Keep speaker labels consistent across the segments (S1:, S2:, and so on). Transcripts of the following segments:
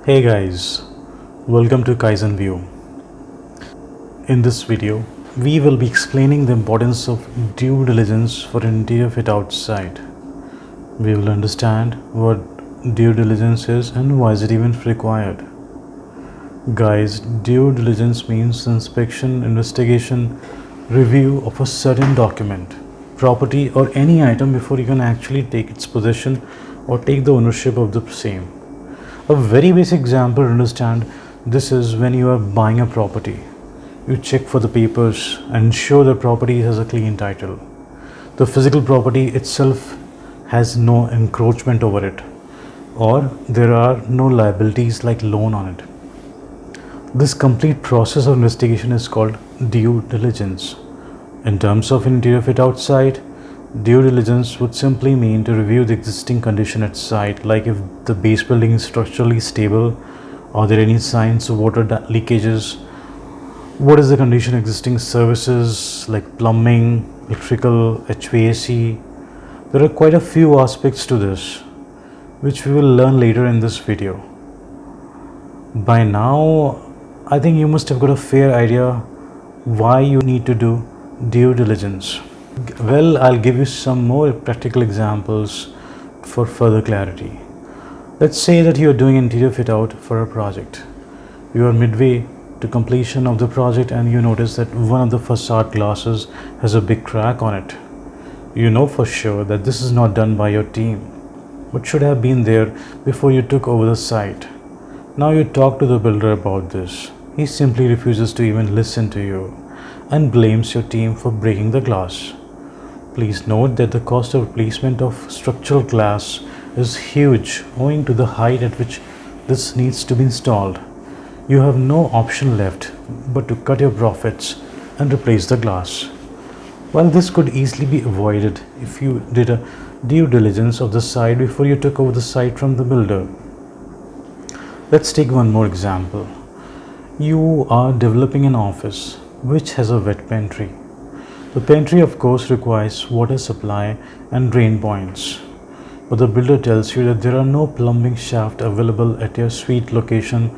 S1: Hey guys, welcome to Kaizen View. In this video, we will be explaining the importance of due diligence for interior fit outside. We will understand what due diligence is and why is it even required. Guys, due diligence means inspection, investigation, review of a certain document, property or any item before you can actually take its possession or take the ownership of the same. A very basic example to understand this is when you are buying a property. You check for the papers and ensure the property has a clean title. The physical property itself has no encroachment over it, or there are no liabilities like loan on it. This complete process of investigation is called due diligence. In terms of interior fit outside, due diligence would simply mean to review the existing condition at site, like if the base building is structurally stable, are there any signs of water leakages, what is the condition of existing services like plumbing, electrical, HVAC. There are quite a few aspects to this, which we will learn later in this video. By now, I think you must have got a fair idea why you need to do due diligence. Well, I'll give you some more practical examples for further clarity. Let's say that you are doing interior fit out for a project. You are midway to completion of the project and you notice that one of the facade glasses has a big crack on it. You know for sure that this is not done by your team, but should have been there before you took over the site. Now you talk to the builder about this. He simply refuses to even listen to you and blames your team for breaking the glass. Please note that the cost of replacement of structural glass is huge owing to the height at which this needs to be installed. You have no option left but to cut your profits and replace the glass. While this could easily be avoided if you did a due diligence of the site before you took over the site from the builder. Let's take one more example. You are developing an office which has a wet pantry. The pantry of course requires water supply and drain points. But the builder tells you that there are no plumbing shaft available at your suite location,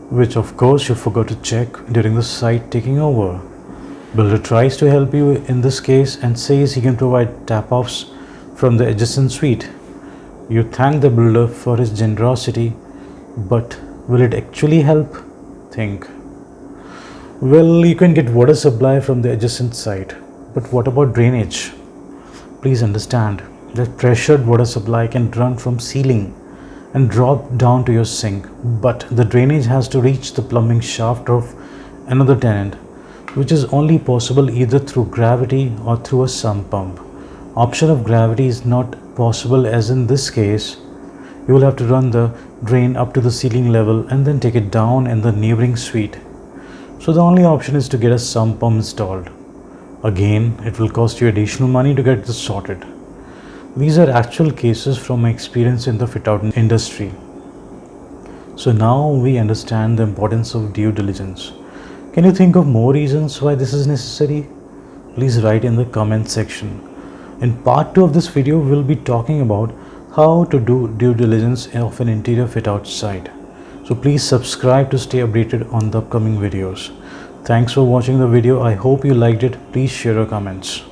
S1: which of course you forgot to check during the site taking over. Builder tries to help you in this case and says he can provide tap-offs from the adjacent suite. You thank the builder for his generosity, but will it actually help? Think. Well, you can get water supply from the adjacent site, but what about drainage? Please understand that pressured water supply can run from ceiling and drop down to your sink, but the drainage has to reach the plumbing shaft of another tenant, which is only possible either through gravity or through a sump pump. Option of gravity is not possible, as in this case you will have to run the drain up to the ceiling level and then take it down in the neighboring suite. So the only option is to get a sump pump installed. Again, it will cost you additional money to get this sorted. These are actual cases from my experience in the fit out industry. So now we understand the importance of due diligence. Can you think of more reasons why this is necessary? Please write in the comment section. In part 2 of this video, we'll be talking about how to do due diligence of an interior fit out site. So please subscribe to stay updated on the upcoming videos. Thanks for watching the video. I hope you liked it. Please share your comments.